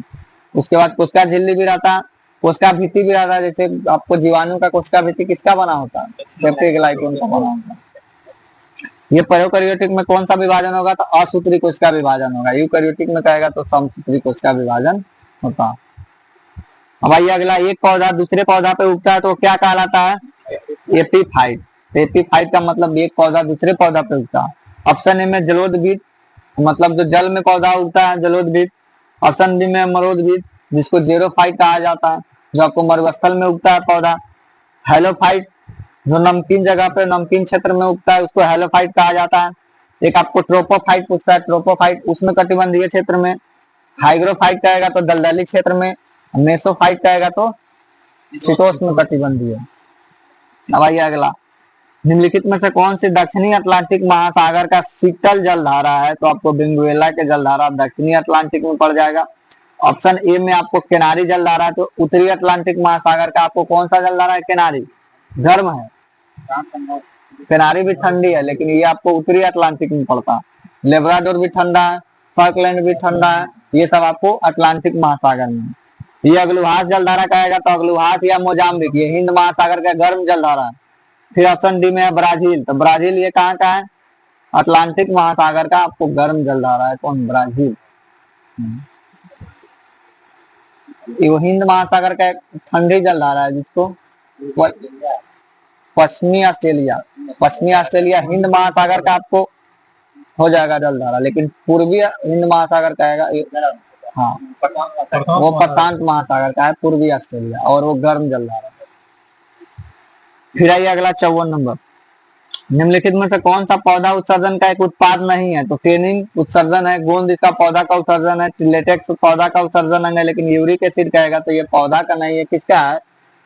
उसके बाद कोशिका झिल्ली भी रहता है, कोशिका भित्ति भी रहता है। जैसे आपको जीवाणु का कोशिका भित्ति किसका बना होता है? पेप्टिडग्लाइकोन का बना होता है। ये प्रोकैरियोटिक में कौन सा विभाजन होगा? तो असूत्री कोशिका विभाजन होगा। यूकैरियोटिक में कहेगा तो समसूत्री कोशिका विभाजन होता है। अब आइए अगला, एक पौधा दूसरे पौधा पे उगता है तो क्या कहलाता है? एपीफाइट। एपीफाइट का मतलब एक पौधा दूसरे पौधा पे उगता है। ऑप्शन ए में जलोदविद, मतलब जो जल में पौधा उगता है जलोदविद। ऑप्शन बी में मरोदविद जिसको जेरोफाइट कहा जाता है, जो आपको मरुस्थल में उगता है पौधा। हेलोफाइट जो नमकीन जगह पे नमकीन क्षेत्र में उगता है उसको हेलोफाइट कहा जाता है। एक आपको ट्रोपोफाइट पूछता है, ट्रोपोफाइट उसमें कटिबंधीय क्षेत्र में। हाइग्रोफाइट कहेगा तो दलदली क्षेत्र में। मेसोफाइट कहेगा तो शीतोष्ण कटिबंधीय। अब आइए अगला, निम्नलिखित में से कौन सी दक्षिणी अटलांटिक महासागर का शीतल जलधारा है? तो आपको बेंगुएला के जलधारा दक्षिणी अटलांटिक में पड़ जाएगा। ऑप्शन ए में आपको केनारी जलधारा है। तो उत्तरी अटलांटिक महासागर का आपको कौन सा जलधारा है? केनारी। गर्म है, केनारी भी ठंडी है, लेकिन ये आपको उत्तरी अटलांटिक में पड़ता है। लेब्राडोर भी ठंडा है, फॉकलैंड भी ठंडा है, ये सब आपको अटलांटिक महासागर में। ये अग्लुहास जलधारा कहेगा तो अग्लुहास या मोजाम्बिक, ये हिंद महासागर का गर्म जलधारा है। फिर ऑप्शन डी में है ब्राजील। तो ब्राजील ये कहाँ का है? अटलांटिक महासागर का आपको गर्म जलधारा है। कौन? ब्राजील। ये हिंद महासागर का ठंडी जलधारा है जिसको पश्चिमी ऑस्ट्रेलिया हिंद महासागर का आपको हो जाएगा जलधारा, लेकिन पूर्वी हिंद महासागर का आएगा। हाँ, वो प्रशांत महासागर का है पूर्वी ऑस्ट्रेलिया, और वो गर्म जलधारा। फिर आइए अगला 54 नंबर, निम्नलिखित में से कौन सा पौधा उत्सर्जन का एक उत्पाद नहीं है? तो टेनिंग उत्सर्जन है, गोंद इसका पौधा का उत्सर्जन है, लेटेक्स पौधा का उत्सर्जन है, लेकिन यूरिक एसिड कहेगा तो ये पौधा का नहीं है। किसका है?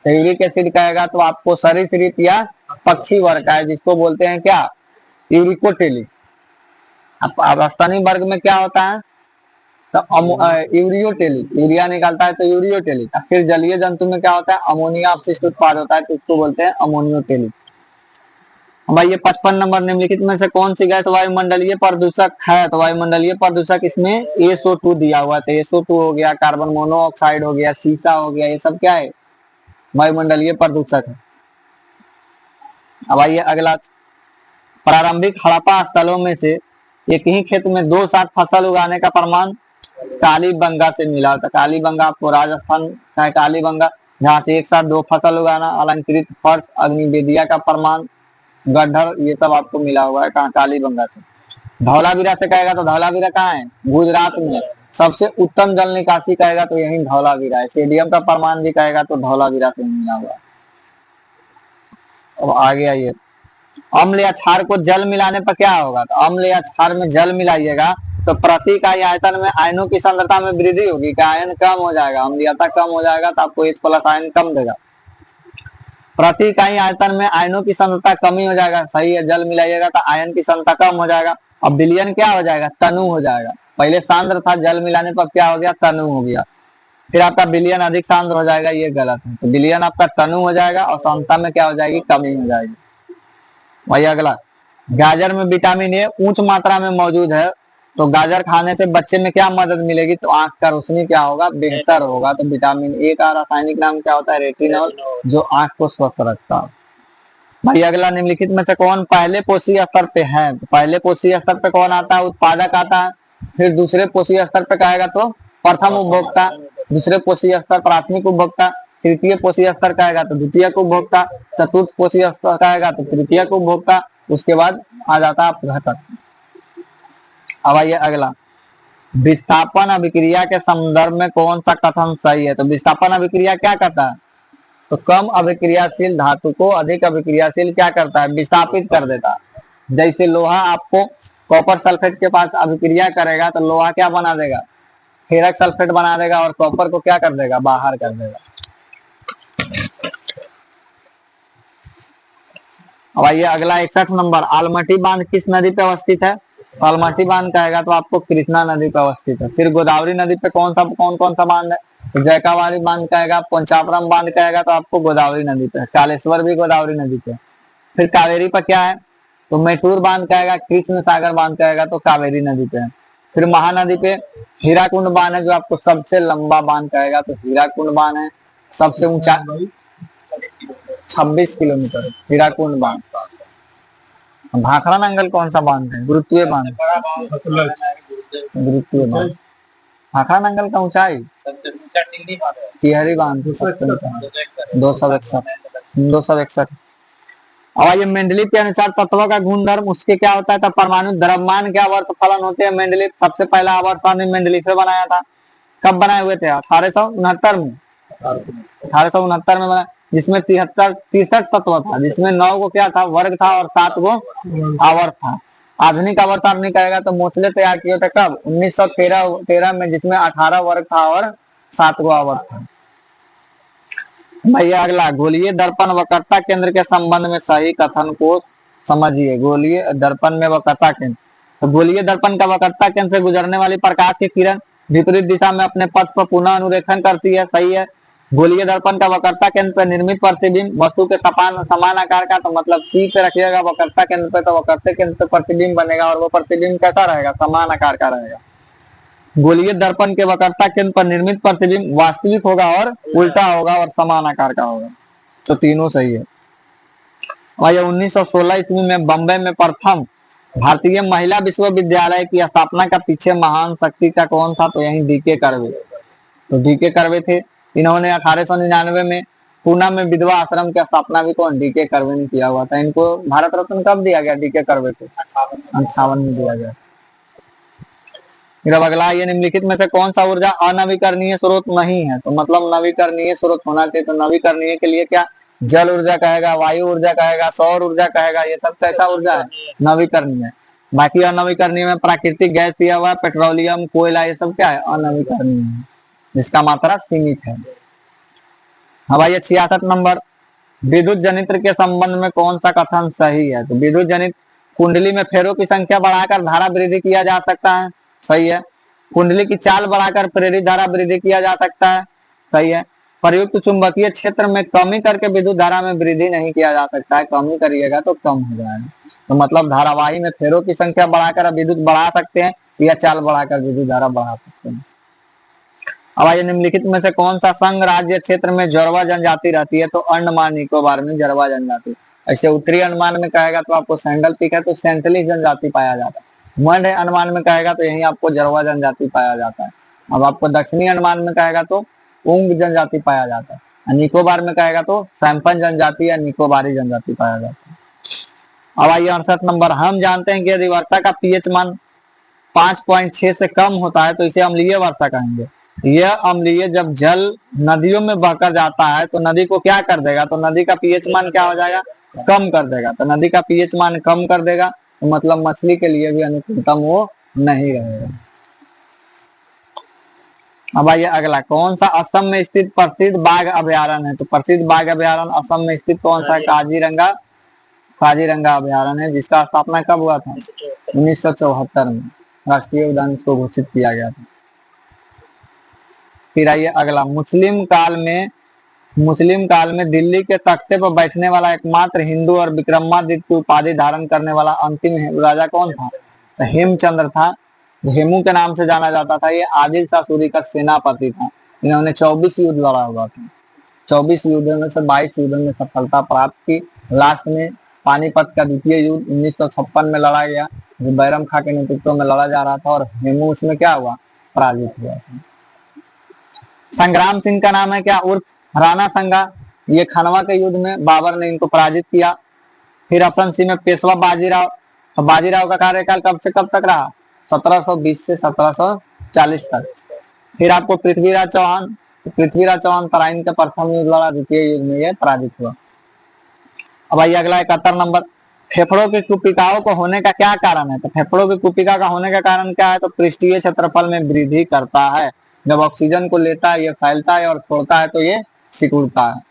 तो यूरिक एसिड कहेगा तो आपको सरीसृप या पक्षी वर्ग का है, जिसको बोलते हैं क्या? यूरिकोटेली। अब स्तनी वर्ग में क्या होता है? तो यूरियोटेली, यूरिया निकालता है तो यूरियोटेली। फिर जलीय जंतु में क्या होता है? अमोनिया अपशिष्ट उत्पाद होता है तो इसको बोलते हैं अमोनियोटेली। भाई ये 55 नंबर, निम्नलिखित में से कौन सी गैस वायुमंडलीय प्रदूषक है? तो वायुमंडलीय प्रदूषक इसमें SO2 दिया हुआ है। तो SO2 हो गया, कार्बन मोनोऑक्साइड हो गया, सीसा हो गया, ये सब क्या है? वायुमंडलीय प्रदूषक है। अब आइए अगला, प्रारंभिक हड़प्पा स्थलों में से एक ही खेत में दो साथ फसल उगाने का प्रमाण कालीबंगा से मिला था। कालीबंगा आपको राजस्थान का है कालीबंगा, जहाँ से एक साथ दो फसल उगाना। अलंकृत फर्श अग्निवेदिया का प्रमाण, गड्ढर, ये सब आपको मिला हुआ है कहाँ? कालीबंगा से। धौलावीरा से कहेगा तो धौलावीरा कहाँ है? गुजरात में। सबसे उत्तम जल निकासी कहेगा तो यही धौलावीरा है। स्टेडियम का प्रमाण भी कहेगा तो धौलावीरा से मिला हुआ है। अब आगे आइए, अम्ल या क्षार को जल मिलाने पर क्या होगा? तो अम्ल या क्षार में जल मिलाइएगा तो प्रति इकाई आयतन में आयनों की सांद्रता में वृद्धि होगी। क्या आयन कम हो जाएगा? अम्लीयता कम हो जाएगा तो आपको H+ आयन कम देगा। प्रति इकाई आयतन में आयनों की सांद्रता कमी हो जाएगा। सही है, जल मिलाइएगा तो आयन की सांद्रता कम हो जाएगा। अब विलयन क्या हो जाएगा? तनु हो जाएगा। पहले सांद्र था, जल मिलाने पर क्या हो गया? तनु हो गया। फिर आपका बिलियन अधिक सांद्र हो जाएगा, ये गलत है। तो बिलियन आपका तनु हो जाएगा और सांद्रता में क्या हो जाएगी, कमी हो जाएगी। वही अगला, गाजर में विटामिन ए उच्च मात्रा में मौजूद है, तो गाजर खाने से बच्चे में क्या मदद मिलेगी, तो आंख का रोशनी क्या होगा, बेहतर होगा। तो विटामिन ए का रासायनिक नाम क्या होता है, रेटिनॉल, जो आंख को स्वस्थ रखता है। भाई अगला, निम्नलिखित में से कौन पहले पोषीय स्तर पे है, तो पहले पोषीय स्तर पे कौन आता है, उत्पादक आता है। फिर दूसरे पोषीय स्तर पे कहेगा तो प्रथम उपभोक्ता, दूसरे पोषीय स्तर प्राथमिक उपभोक्ता, तृतीय पोषीय स्तर कहेगा तो द्वितीयक उपभोक्ता, चतुर्थ पोषीय स्तर कहेगा तो तृतीयक उपभोक्ता, उसके बाद आ जाता है घटक। अब आइए अगला, विस्थापन अभिक्रिया के संदर्भ में कौन सा कथन सही है, तो विस्थापन अभिक्रिया क्या करता है, तो कम अभिक्रियाशील धातु को अधिक अभिक्रियाशील क्या करता है, विस्थापित कर देता है। जैसे लोहा आपको कॉपर सल्फेट के पास अभिक्रिया करेगा तो लोहा क्या बना देगा, फेरक सल्फेट बना देगा, और कॉपर को क्या कर देगा, बाहर कर देगा। अब आइए अगला 61 नंबर, आलमटी बांध किस नदी पे अवस्थित है, तो आलमटी बांध कहेगा तो आपको कृष्णा नदी पे अवस्थित है। फिर गोदावरी नदी पे कौन कौन सा बांध है, तो जयकावारी बांध कहेगा, पंचापरम बांध कहेगा तो आपको गोदावरी नदी पे, कालेश्वर भी गोदावरी नदी पे। फिर कावेरी पर क्या है, तो मैटूर बांध कहेगा, कृष्ण सागर बांध कहेगा तो कावेरी नदी पे है। फिर महानदी पे हीराकुंड बांध है, जो आपको सबसे लंबा बांध कहेगा तो हीराकुंड बांध है, सबसे ऊंचा 26 किलोमीटर हीराकुंड बांध। भाखड़ा नंगल कौन सा बांध है, गुरुत्वीय बांध, गुरुत्वीय बांध। भाखड़ा नंगल का ऊंचाई टिहरी बांध सबसे ऊंचा 261। और ये मेंडलीव के अनुसार तत्वों का गुणधर्म उसके क्या होता है, तो परमाणु द्रव्यमान के आवर्त फलन होते हैं। मेंडलीव सबसे पहला आवर्त मेंडलीव से बनाया था, कब बनाए हुए थे, 1869 में, 1869 में बना, जिसमें 63 तत्व था, जिसमें 9 को क्या था, वर्ग था, और 7 को आवर्त था। आधुनिक आवर्त नहीं कहेगा तो मोस्ले तैयार किए थे कब, 1913 में, जिसमें 18 वर्ग था और 7 को आवर्त था। भैया अगला, गोलीय दर्पण वक्रता केंद्र के संबंध में सही कथन को समझिए। गोलीय दर्पण में वक्रता केंद्र, तो गोलीय दर्पण का वक्रता केंद्र से गुजरने वाली प्रकाश की किरण विपरीत दिशा में अपने पथ पर पुनः अनुरेखन करती है, सही है। गोलीय दर्पण का वक्रता केंद्र पर निर्मित प्रतिबिंब वस्तु के समान आकार का, तो मतलब सी पे रखिएगा वक्रता केंद्र पे, तो वक्रता केंद्र पे प्रतिबिंब बनेगा, और वो प्रतिबिंब कैसा रहेगा, समान आकार का रहेगा। गोलीय दर्पण के वक्रता केंद्र पर निर्मित प्रतिबिंब वास्तविक होगा और उल्टा होगा और समान आकार का होगा, तो तीनों सही है। भाई 1916 ईस्वी में बंबई में प्रथम भारतीय महिला विश्वविद्यालय की स्थापना का पीछे महान शक्ति का कौन था, तो यही डीके कर्वे, तो डीके कर्वे थे। इन्होंने 1899 में पूना में विधवा आश्रम की स्थापना भी कौन, डीके कर्वे ने किया हुआ था। इनको भारत रत्न कब दिया गया, डीके कर्वे को 58 में दिया गया। फिर अब अगला, ये निम्नलिखित में से कौन सा ऊर्जा अनवीकरणीय स्रोत नहीं है, तो मतलब नवीकरणीय स्रोत होना चाहिए, तो नवीकरणीय के लिए क्या, जल ऊर्जा कहेगा, वायु ऊर्जा कहेगा, सौर ऊर्जा कहेगा, ये सब कैसा ऊर्जा है, नवीकरणीय। बाकी अनवीकरणीय में प्राकृतिक गैस दिया हुआ, पेट्रोलियम, कोयला, ये सब क्या है, अनवीकरणीय है, जिसका मात्रा सीमित है। अब आइए 66 नंबर, विद्युत जनित्र के संबंध में कौन सा कथन सही है, तो विद्युत जनित्र कुंडली में फेरों की संख्या बढ़ाकर धारा वृद्धि किया जा सकता है, सही है। कुंडली की चाल बढ़ाकर प्रेरित धारा वृद्धि किया जा सकता है, सही है। प्रयुक्त चुंबकीय क्षेत्र में कमी करके विद्युत धारा में वृद्धि नहीं किया जा सकता है, कमी करिएगा तो कम हो जाएगा। तो मतलब धारावाही में फेरों की संख्या बढ़ाकर विद्युत बढ़ा सकते हैं, या चाल बढ़ाकर विद्युत धारा बढ़ा सकते हैं। अब आइए निम्नलिखित में से कौन सा संघ राज्य क्षेत्र में जरवा जनजाति रहती है, तो अंडमान निकोबार में जरवा जनजाति। ऐसे उत्तरी अंडमान में कहेगा तो आपको सैंडल पीक है, तो सेंटलिस जनजाति पाया जाता है। मध्य अंडमान में कहेगा तो यहीं आपको जरवा जनजाति पाया जाता है। अब आपको दक्षिणी अंडमान में कहेगा तो उंग जनजाति पाया जाता है। निकोबार में कहेगा तो सैंपन जनजाति या निकोबारी जनजाति पाया जाता है। अब आइए 68 नंबर, हम जानते हैं कि यदि वर्षा का पीएच मान 5.6 से कम होता है तो इसे अम्लीय वर्षा कहेंगे। यह अम्लीय जब जल नदियों में बहकर जाता है तो नदी को क्या कर देगा, तो नदी का पीएच मान क्या हो जाएगा, कम कर देगा। तो नदी का पीएच मान कम कर देगा, तो मतलब मछली के लिए भी अनुकूलतम वो नहीं रहेगा। अब आइए अगला, कौन सा असम में स्थित प्रसिद्ध बाघ अभ्यारण्य है, तो प्रसिद्ध बाघ अभ्यारण्य असम में स्थित कौन सा है, काजीरंगा अभ्यारण्य है, जिसका स्थापना कब हुआ था, 1974 में राष्ट्रीय उद्यान को घोषित किया गया था। फिर आइए अगला, मुस्लिम काल में दिल्ली के तख्ते पर बैठने वाला एकमात्र हिंदू और विक्रमादित्य की उपाधि धारण करने वाला अंतिम राजा कौन था? तो हेमचंद्र था, हेमू के नाम से जाना जाता था। ये आदिल शाह सूरी का सेनापति था। इन्होंने 24 युद्ध लड़ा हुआ था। 24 युद्धों में से 22 युद्धों में सफलता प्राप्त की। लास्ट में पानीपत का द्वितीय युद्ध 1956 में लड़ा गया, जो बैरम खां के नेतृत्व में लड़ा जा रहा था, और हेमू उसमें क्या हुआ? पराजित हुआ था। संग्राम सिंह का नाम है क्या? उर्फ राणा संगा। ये खनवा के युद्ध में बाबर ने इनको पराजित किया। फिर ऑप्शन सी में पेशवा बाजीराव। तो बाजीराव का कार्यकाल कब से कब तक रहा? 1720 से 1740 तक। फिर आपको पृथ्वीराज चौहान तराइन के प्रथम युद्ध लड़ा, द्वितीय युद्ध में यह पराजित हुआ। अब आइए अगला 71 नंबर, फेफड़ों की कुपिकाओं को होने का क्या कारण है? तो फेफड़ों की कुपिका का होने का कारण क्या है? तो पृष्ठीय क्षेत्रफल में वृद्धि करता है। जब ऑक्सीजन को लेता है, ये फैलता है, और छोड़ता है तो ये सिकुड़ता है।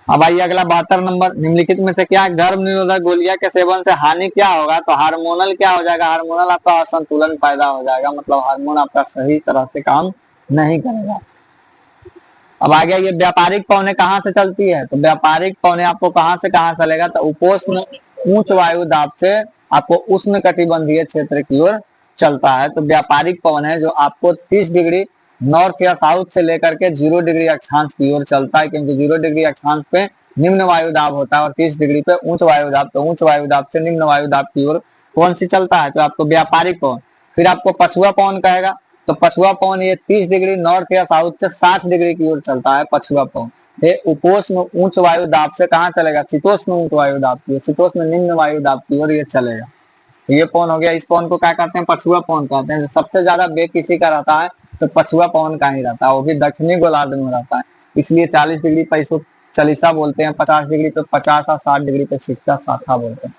अब आइए अगला 72 नंबर, निम्नलिखित में से क्या गर्भ निरोधक गोलियां के सेवन से हानि क्या होगा? तो हार्मोनल क्या हो जाएगा? हार्मोनल आपका असंतुलन पैदा हो जाएगा, मतलब हार्मोन आपका सही तरह से काम नहीं करेगा। अब आ गया ये व्यापारिक पौने कहाँ से चलती है? तो व्यापारिक पौने आपको कहाँ से कहाँ चलेगा? तो उपोष्ण उच्च वायु दाब से आपको उष्ण कटिबंधीय क्षेत्र की ओर चलता है। तो व्यापारिक पवन है जो आपको 30 डिग्री नॉर्थ या साउथ से लेकर के 0 डिग्री अक्षांश की ओर चलता है, क्योंकि 0 डिग्री अक्षांश पे निम्न वायु दाब होता है और 30 डिग्री पे उच्च वायु दाब। तो उच्च वायु दाब से निम्न वायु दाब की ओर कौन सी चलता है? तो आपको व्यापारिक पवन। फिर आपको पछुआ पवन कहेगा। तो पछुआ पवन ये 30 डिग्री नॉर्थ या साउथ से 60 डिग्री की ओर चलता है पछुआ पवन। ये उपोष्ण उच्च वायु दाब से कहाँ चलेगा? शीतोष्ण उच्च वायु दाब की ओर, शीतोष्ण निम्न वायु दाब की ओर ये चलेगा। ये पवन हो गया। इस पवन को क्या कहते हैं? पछुआ पवन कहते हैं। सबसे ज्यादा वेग किसी का रहता है? तो पछुआ पवन का ही रहता है, वो भी दक्षिणी गोलार्ध में रहता है। इसलिए 40 डिग्री पे इसको चलिसा बोलते हैं, 50 डिग्री पे 50 और 60 डिग्री पे सिक्का शाखा बोलते हैं।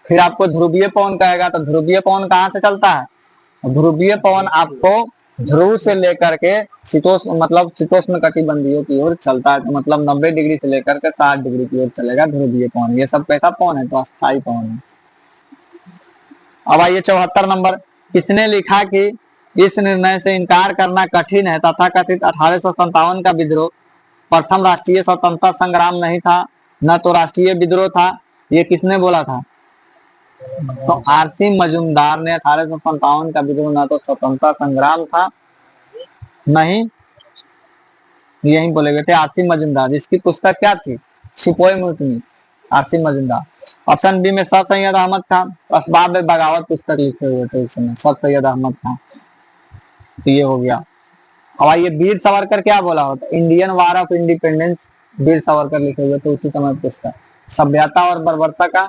फिर आपको ध्रुवीय पवन कहेगा। तो ध्रुवीय पवन कहाँ से चलता है? ध्रुवीय पवन आपको ध्रुव से लेकर के शीतोष्ण कटिबंधीय की ओर चलता है। तो मतलब 90 डिग्री से लेकर के 60 डिग्री की ओर चलेगा ध्रुवीय पवन। ये सब कैसा पवन है? तो अस्थायी पवन है। अब आइए 74 नंबर, किसने लिखा कि इस निर्णय से इनकार करना कठिन है? तथाकथित 1857 का विद्रोह प्रथम राष्ट्रीय स्वतंत्रता संग्राम नहीं था, न तो राष्ट्रीय विद्रोह था। ये किसने बोला था? तो आरसी मजूमदार ने 1857 का विद्रोह न तो स्वतंत्रता संग्राम था, नहीं, यही बोले गए थे आरसी मजूमदार, जिसकी पुस्तक क्या थी? सिपोही मुतमी, आरसी मजूमदार। ऑप्शन बी में सर सैयद अहमद खान, असबाब बगावत पुस्तक लिखे हुए थे उस समय, सर सैयद अहमद खान। तो ये हो गया। अब आइए वीर सावरकर क्या बोला होता? Indian war of independence Veer Savarkar लिखे हुए थे उसी समय पुस्तक। सभ्यता और बर्बरता का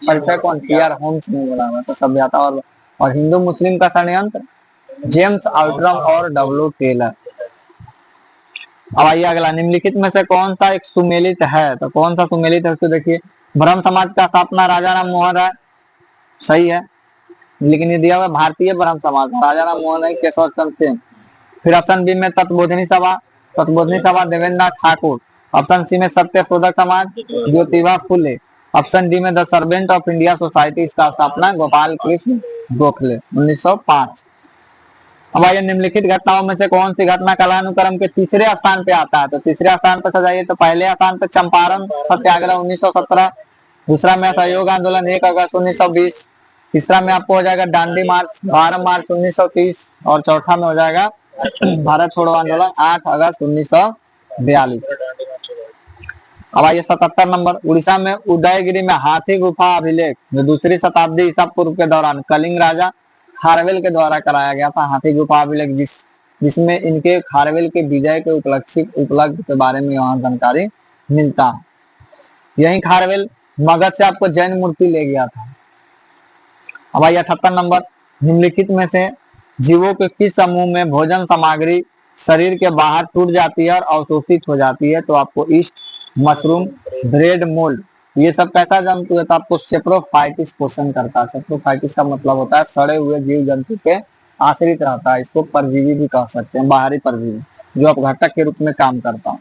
परिचय कौन? टी.आर. होम्स ने बोला हुआ। तो सभ्यता और हिंदू मुस्लिम का षड्यंत्र जेम्स आउटरम और डब्ल्यू टेलर। अब आइए अगला, निम्नलिखित में से कौन सा एक सुमेलित है? तो कौन सा सुमेलित है? तो देखिए, ब्रह्म समाज का स्थापना राजा राम मोहन राय, सही है, लेकिन ये दिया हुआ भारतीय ब्रह्म समाज, राजा राम मोहन राय, केशव चंद्र सेन। फिर ऑप्शन बी में तत्बोधिनी सभा देवेंद्र नाथ ठाकुर। ऑप्शन सी में सत्य शोधक समाज ज्योतिबा फुले। ऑप्शन डी में the servant of India society, इसका स्थापना गोपाल कृष्ण गोखले 1905। अब आइए, निम्नलिखित घटनाओं में से कौन सी घटना कालानुक्रम के तीसरे स्थान पे आता है? तो तीसरे स्थान पर सजाइए। तो पहले स्थान पर चंपारण सत्याग्रह 1917, दूसरा में असहयोग आंदोलन 1 अगस्त 1920, तीसरा में आपको हो जाएगा दांडी मार्च 12 मार्च 1930, और चौथा में हो जाएगा भारत छोड़ो आंदोलन 8 अगस्त 1942। अब आइए 77 नंबर, उड़ीसा में उदयगिरी में हाथी गुफा अभिलेख जो 2री शताब्दी ईसा पूर्व के दौरान कलिंग राजा खारवेल के द्वारा कराया गया था। हाथी गुफा अभिलेख जिसमें इनके खारवेल के विजय के उपलब्ध के बारे में यहाँ जानकारी मिलता है। यही खारवेल मगध से आपको जैन मूर्ति ले गया था। अब आइए 78 नंबर, निम्नलिखित में से जीवों के किस समूह में भोजन सामग्री शरीर के बाहर टूट जाती है और अवशोषित हो जाती है? तो आपको ईस्ट, मशरूम, ब्रेड मोल्ड, ये सब कैसा जंतु है? तो आपको सेप्रोफाइटिस पोषण करता है। सेप्रोफाइटिस का मतलब होता है सड़े हुए जीव जंतु के आश्रित रहता है। इसको परजीवी भी कह सकते हैं, बाहरी परजीवी जो अपघटक के रूप में काम करता है।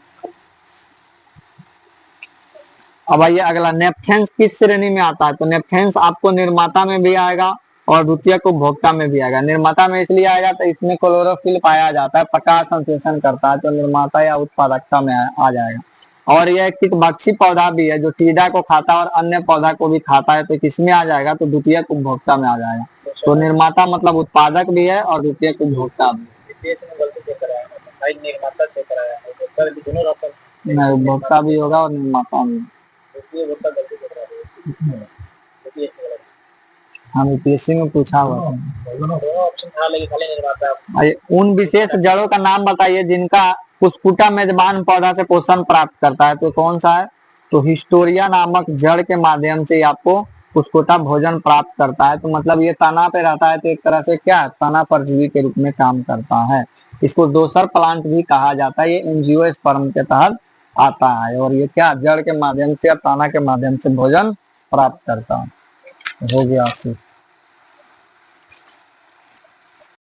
अब आइए अगला, नेपथेंस किस श्रेणी में आता है? तो नेपथेंस आपको निर्माता में भी आएगा और द्वितीयक उपभोक्ता में भी आएगा। निर्माता में इसलिए आएगा तो इसमें क्लोरोफिल पाया जाता है, प्रकाश संश्लेषण करता है, तो निर्माता या उत्पादकता में आ जाएगा। और यह कीटभक्षी पौधा भी है जो टीडा को खाता है और अन्य पौधा को भी खाता है, तो किसमें आ जाएगा, तो द्वितीयक उपभोक्ता में आ जाएगा। तो निर्माता मतलब उत्पादक भी है और द्वितीयक उपभोक्ता भी। नहीं, उपभोक्ता भी होगा और निर्माता भी। हम यूपीएससी में पूछा हुआ था। उन विशेष जड़ों का नाम बताइए जिनका पुष्पुटा मेजबान पौधा से पोषण प्राप्त करता है, तो कौन सा है, तो हिस्टोरिया नामक जड़ के माध्यम से आपको पुष्पुटा भोजन प्राप्त करता है। तो मतलब ये तना पे रहता है, तो एक तरह से क्या तना परजीवी के रूप में काम करता है। इसको दोसर प्लांट भी कहा जाता है, ये एंजियोस्पर्म के तहत आता है और ये क्या जड़ के माध्यम से या तना के माध्यम से भोजन प्राप्त करता है। हो गया।